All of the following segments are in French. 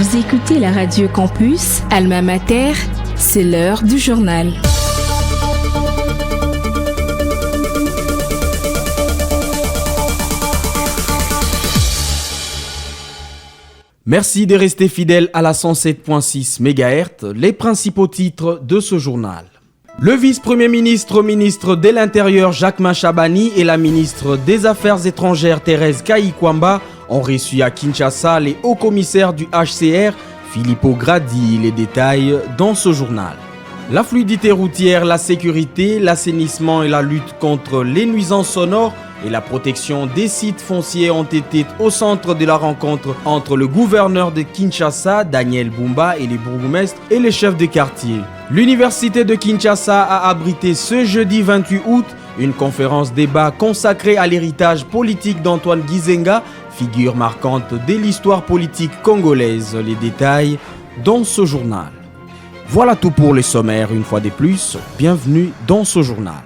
Vous écoutez la radio Campus, Alma Mater, c'est l'heure du journal. Merci de rester fidèle à la 107.6 MHz, les principaux titres de ce journal. Le vice-premier ministre, ministre de l'Intérieur Jacquemain Chabani et la ministre des Affaires étrangères Thérèse Kayi-Kwamba ont reçu à Kinshasa les hauts commissaires du HCR, Filippo Gradi. Les détails dans ce journal. La fluidité routière, la sécurité, l'assainissement et la lutte contre les nuisances sonores et la protection des sites fonciers ont été au centre de la rencontre entre le gouverneur de Kinshasa, Daniel Bumba, et les bourgmestres et les chefs de quartier. L'université de Kinshasa a abrité ce jeudi 28 août une conférence débat consacrée à l'héritage politique d'Antoine Gizenga, figure marquante de l'histoire politique congolaise. Les détails dans ce journal. Voilà tout pour les sommaires une fois de plus. Bienvenue dans ce journal.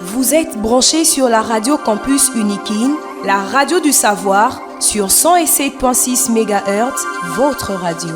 Vous êtes branchés sur la radio Campus Unikin, la radio du savoir, sur 107.6 MHz, votre radio.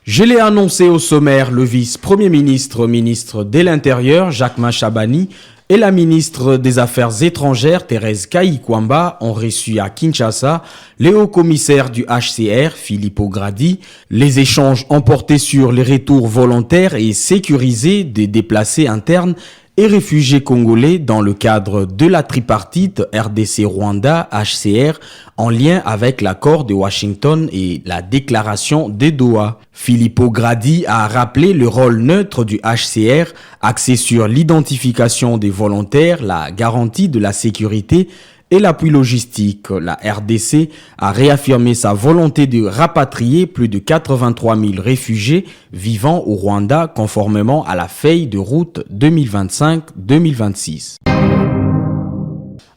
Je l'ai annoncé au sommaire, le vice-premier ministre, ministre de l'Intérieur, Jacquemain Chabani, et la ministre des Affaires étrangères, Thérèse Kayi-Kwamba, ont reçu à Kinshasa les hauts commissaires du HCR, Filippo Gradi. Les échanges ont porté sur les retours volontaires et sécurisés des déplacés internes et réfugiés congolais dans le cadre de la tripartite RDC-Rwanda-HCR en lien avec l'accord de Washington et la déclaration de Doha. Filippo Gradi a rappelé le rôle neutre du HCR axé sur l'identification des volontaires, la garantie de la sécurité et l'appui logistique. La RDC a réaffirmé sa volonté de rapatrier plus de 83 000 réfugiés vivant au Rwanda conformément à la feuille de route 2025-2026.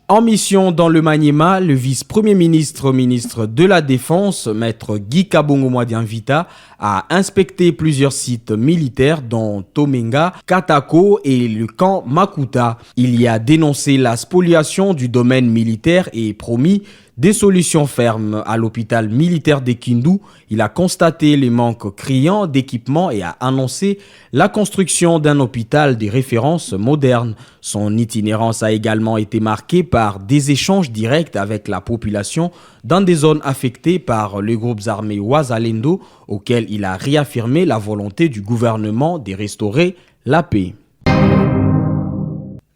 En mission dans le Maniema, le vice-premier ministre, ministre de la Défense, maître Guy Kabongo Mwadianvita, a inspecté plusieurs sites militaires dont Tomenga, Katako et le camp Makuta. Il y a dénoncé la spoliation du domaine militaire et promis des solutions fermes. À l'hôpital militaire de Kindu, il a constaté les manques criants d'équipements et a annoncé la construction d'un hôpital de référence moderne. Son itinérance a également été marquée par des échanges directs avec la population dans des zones affectées par les groupes armés Wazalendo, auxquels il a réaffirmé la volonté du gouvernement de restaurer la paix.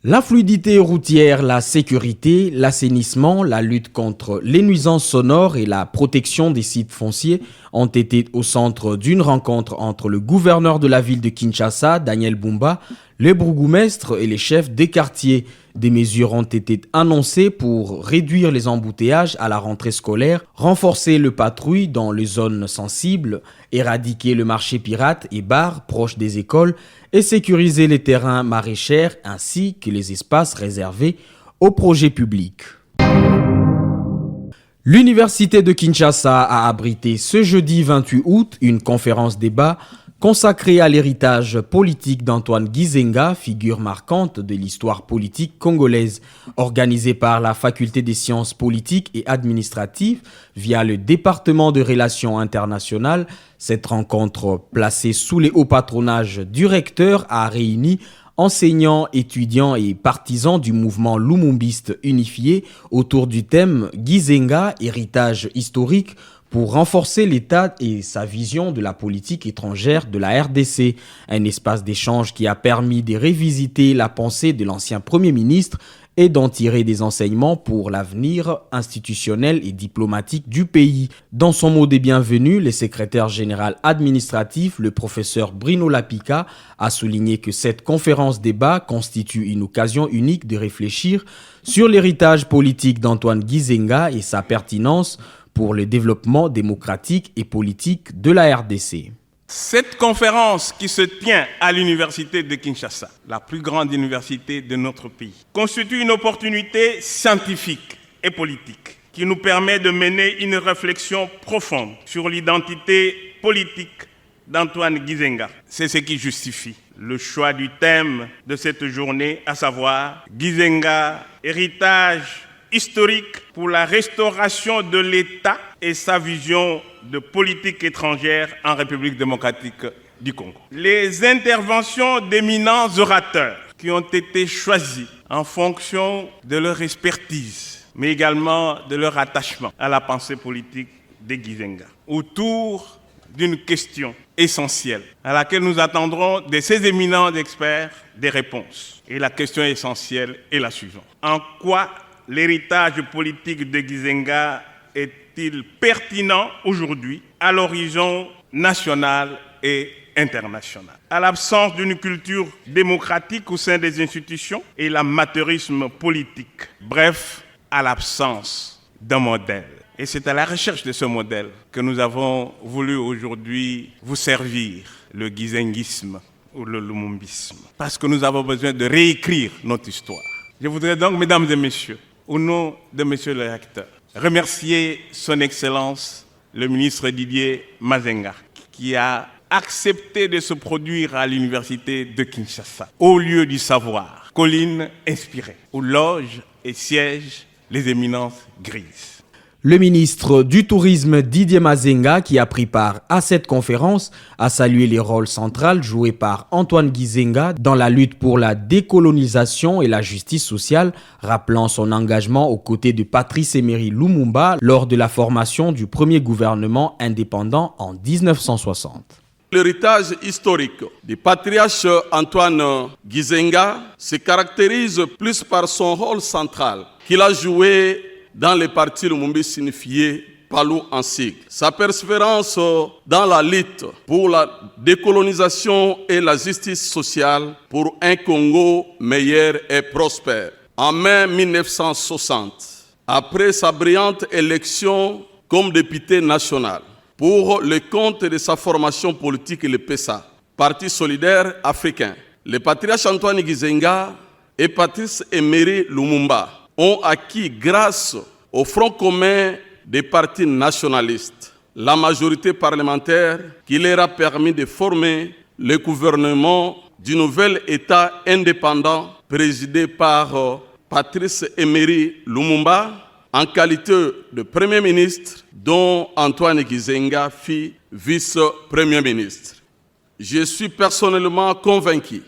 La fluidité routière, la sécurité, l'assainissement, la lutte contre les nuisances sonores et la protection des sites fonciers ont été au centre d'une rencontre entre le gouverneur de la ville de Kinshasa, Daniel Bumba, les bourgmestres et les chefs des quartiers. Des mesures ont été annoncées pour réduire les embouteillages à la rentrée scolaire, renforcer le patrouille dans les zones sensibles, éradiquer le marché pirate et bars proches des écoles et sécuriser les terrains maraîchers ainsi que les espaces réservés aux projets publics. L'université de Kinshasa a abrité ce jeudi 28 août une conférence débat consacrée à l'héritage politique d'Antoine Gizenga, figure marquante de l'histoire politique congolaise, organisée par la Faculté des sciences politiques et administratives via le département de relations internationales. Cette rencontre, placée sous les hauts patronages du recteur, a réuni enseignants, étudiants et partisans du mouvement lumumbiste unifié autour du thème Gizenga, héritage historique, pour renforcer l'État et sa vision de la politique étrangère de la RDC. Un espace d'échange qui a permis de révisiter la pensée de l'ancien Premier ministre et d'en tirer des enseignements pour l'avenir institutionnel et diplomatique du pays. Dans son mot de bienvenue, le secrétaire général administratif, le professeur Bruno Lapika, a souligné que cette conférence débat constitue une occasion unique de réfléchir sur l'héritage politique d'Antoine Gizenga et sa pertinence pour le développement démocratique et politique de la RDC. Cette conférence qui se tient à l'université de Kinshasa, la plus grande université de notre pays, constitue une opportunité scientifique et politique qui nous permet de mener une réflexion profonde sur l'identité politique d'Antoine Gizenga. C'est ce qui justifie le choix du thème de cette journée, à savoir Gizenga, héritage historique pour la restauration de l'État et sa vision de politique étrangère en République démocratique du Congo. Les interventions d'éminents orateurs qui ont été choisis en fonction de leur expertise, mais également de leur attachement à la pensée politique des Gizenga, autour d'une question essentielle à laquelle nous attendrons de ces éminents experts des réponses. Et la question essentielle est la suivante. En quoi l'héritage politique de Gizenga est-il pertinent aujourd'hui à l'horizon national et international? À l'absence d'une culture démocratique au sein des institutions et l'amateurisme politique. Bref, à l'absence d'un modèle. Et c'est à la recherche de ce modèle que nous avons voulu aujourd'hui vous servir le gizengisme ou le lumumbisme. Parce que nous avons besoin de réécrire notre histoire. Je voudrais donc, mesdames et messieurs, au nom de monsieur le recteur, remercier son Excellence, le ministre Didier Mazenga, qui a accepté de se produire à l'université de Kinshasa, au lieu du savoir, colline inspirée, où logent et siègent les éminences grises. Le ministre du Tourisme Didier Mazenga, qui a pris part à cette conférence, a salué les rôles centraux joués par Antoine Gizenga dans la lutte pour la décolonisation et la justice sociale, rappelant son engagement aux côtés de Patrice Emery Lumumba lors de la formation du premier gouvernement indépendant en 1960. L'héritage historique du patriarche Antoine Gizenga se caractérise plus par son rôle central qu'il a joué dans les partis Lumumba signifié Palou en sigle. Sa persévérance dans la lutte pour la décolonisation et la justice sociale pour un Congo meilleur et prospère. En mai 1960, après sa brillante élection comme député national, pour le compte de sa formation politique, le PESA, Parti solidaire africain, le patriarche Antoine Gizenga et Patrice Emery Lumumba ont acquis, grâce au front commun des partis nationalistes, la majorité parlementaire qui leur a permis de former le gouvernement du nouvel État indépendant présidé par Patrice Emery Lumumba en qualité de Premier ministre, dont Antoine Gizenga fut vice-premier ministre. Je suis personnellement convaincu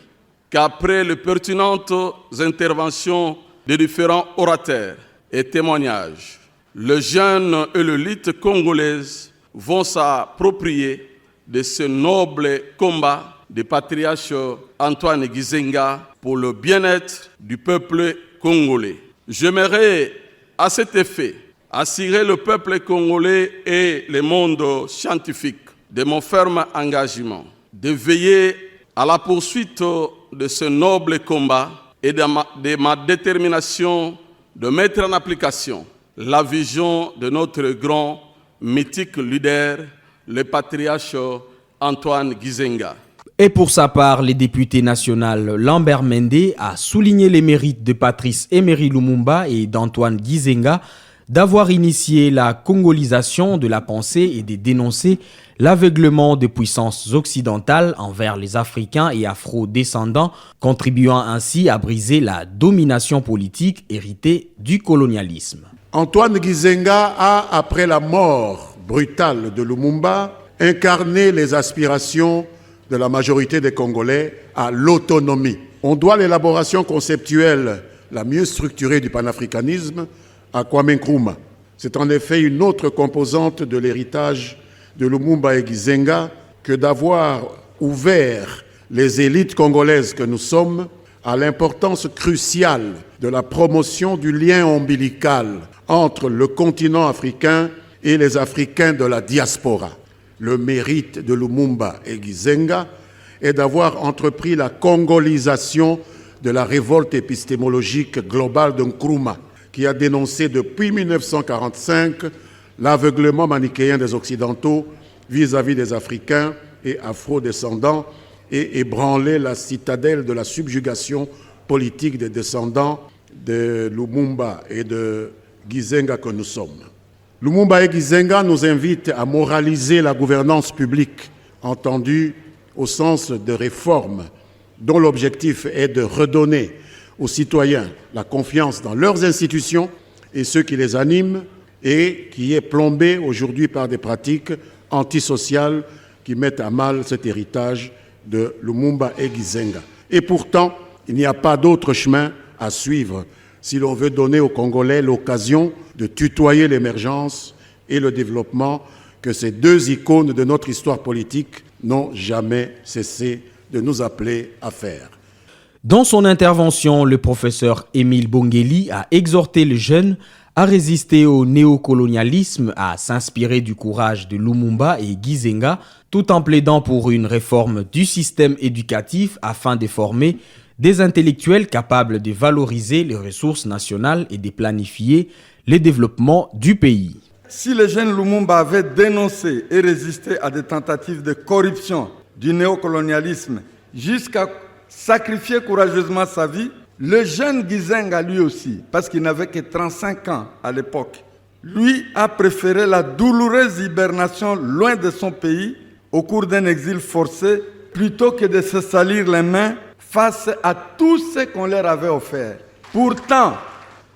qu'après les pertinentes interventions des différents orateurs et témoignages, les jeunes et l'élite congolaise vont s'approprier de ce noble combat du patriarche Antoine Gizenga pour le bien-être du peuple congolais. J'aimerais à cet effet assurer le peuple congolais et le monde scientifique de mon ferme engagement de veiller à la poursuite de ce noble combat et de ma détermination de mettre en application la vision de notre grand mythique leader, le patriarche Antoine Gizenga. Et pour sa part, le député national Lambert Mende a souligné les mérites de Patrice Emery Lumumba et d'Antoine Gizenga d'avoir initié la congolisation de la pensée et de dénoncer l'aveuglement des puissances occidentales envers les Africains et Afro-descendants, contribuant ainsi à briser la domination politique héritée du colonialisme. Antoine Gizenga a, après la mort brutale de Lumumba, incarné les aspirations de la majorité des Congolais à l'autonomie. On doit l'élaboration conceptuelle la mieux structurée du panafricanisme à Kwame Nkrumah. C'est en effet une autre composante de l'héritage de Lumumba et Gizenga que d'avoir ouvert les élites congolaises que nous sommes à l'importance cruciale de la promotion du lien ombilical entre le continent africain et les Africains de la diaspora. Le mérite de Lumumba et Gizenga est d'avoir entrepris la congolisation de la révolte épistémologique globale de Nkrumah, qui a dénoncé depuis 1945 l'aveuglement manichéen des Occidentaux vis-à-vis des Africains et Afro-descendants et ébranlé la citadelle de la subjugation politique des descendants de Lumumba et de Gizenga que nous sommes. Lumumba et Gizenga nous invitent à moraliser la gouvernance publique, entendue au sens de réformes dont l'objectif est de redonner aux citoyens la confiance dans leurs institutions et ceux qui les animent et qui est plombé aujourd'hui par des pratiques antisociales qui mettent à mal cet héritage de Lumumba et Gizenga. Et pourtant, il n'y a pas d'autre chemin à suivre si l'on veut donner aux Congolais l'occasion de tutoyer l'émergence et le développement que ces deux icônes de notre histoire politique n'ont jamais cessé de nous appeler à faire. Dans son intervention, le professeur Émile Bongeli a exhorté les jeunes à résister au néocolonialisme, à s'inspirer du courage de Lumumba et Gizenga, tout en plaidant pour une réforme du système éducatif afin de former des intellectuels capables de valoriser les ressources nationales et de planifier le développement du pays. Si le jeune Lumumba avait dénoncé et résisté à des tentatives de corruption du néocolonialisme jusqu'à sacrifier courageusement sa vie, le jeune Gizenga lui aussi, parce qu'il n'avait que 35 ans à l'époque, lui a préféré la douloureuse hibernation loin de son pays au cours d'un exil forcé plutôt que de se salir les mains face à tout ce qu'on leur avait offert. Pourtant,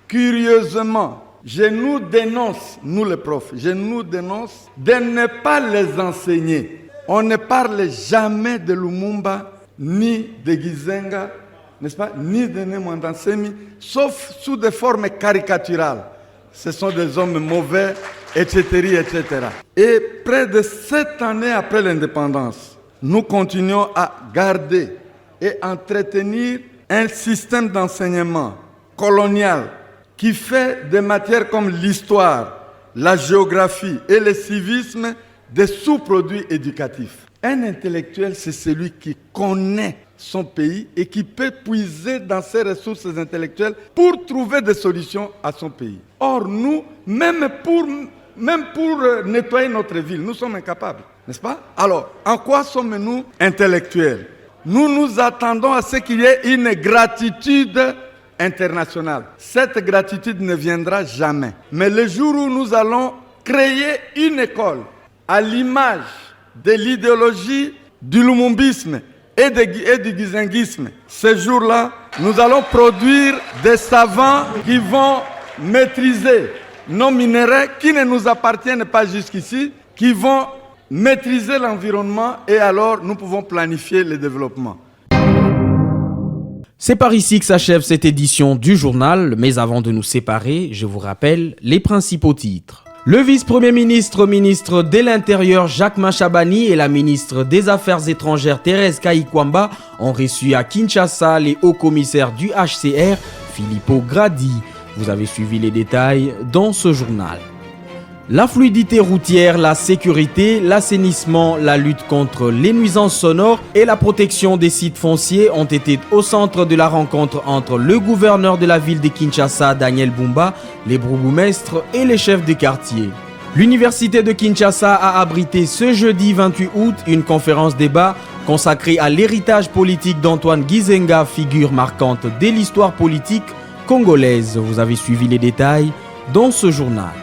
curieusement, je nous dénonce, nous les profs, je nous dénonce de ne pas les enseigner. On ne parle jamais de Lumumba ni de Gizenga, n'est-ce pas, ni de Nemwanda Nsemi, sauf sous des formes caricaturales. Ce sont des hommes mauvais, etc., etc. Et près de 7 années après l'indépendance, nous continuons à garder et entretenir un système d'enseignement colonial qui fait des matières comme l'histoire, la géographie et le civisme des sous-produits éducatifs. Un intellectuel, c'est celui qui connaît son pays et qui peut puiser dans ses ressources intellectuelles pour trouver des solutions à son pays. Or, nous, même pour nettoyer notre ville, nous sommes incapables, n'est-ce pas? Alors, en quoi sommes-nous intellectuels? Nous nous attendons à ce qu'il y ait une gratitude internationale. Cette gratitude ne viendra jamais. Mais le jour où nous allons créer une école à l'image de l'idéologie du lumumbisme et du gizenguisme, ce jour-là, nous allons produire des savants qui vont maîtriser nos minéraux qui ne nous appartiennent pas jusqu'ici, qui vont maîtriser l'environnement et alors nous pouvons planifier le développement. C'est par ici que s'achève cette édition du journal, mais avant de nous séparer, je vous rappelle les principaux titres. Le vice-premier ministre de l'Intérieur Jacques Machabani et la ministre des Affaires étrangères Thérèse Kayikwamba ont reçu à Kinshasa les hauts commissaires du HCR, Filippo Grandi. Vous avez suivi les détails dans ce journal. La fluidité routière, la sécurité, l'assainissement, la lutte contre les nuisances sonores et la protection des sites fonciers ont été au centre de la rencontre entre le gouverneur de la ville de Kinshasa, Daniel Bumba, les bourgmestres et les chefs de quartier. L'université de Kinshasa a abrité ce jeudi 28 août une conférence débat consacrée à l'héritage politique d'Antoine Gizenga, figure marquante de l'histoire politique congolaise. Vous avez suivi les détails dans ce journal.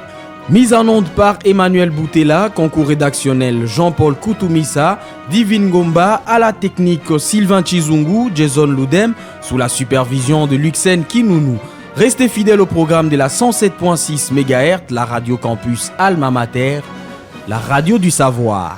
Mise en onde par Emmanuel Boutella, concours rédactionnel Jean-Paul Koutoumissa, Divine Gomba, à la technique Sylvain Chizungu, Jason Loudem, sous la supervision de Luxen Kinounou. Restez fidèles au programme de la 107.6 MHz, la radio campus Alma Mater, la radio du savoir.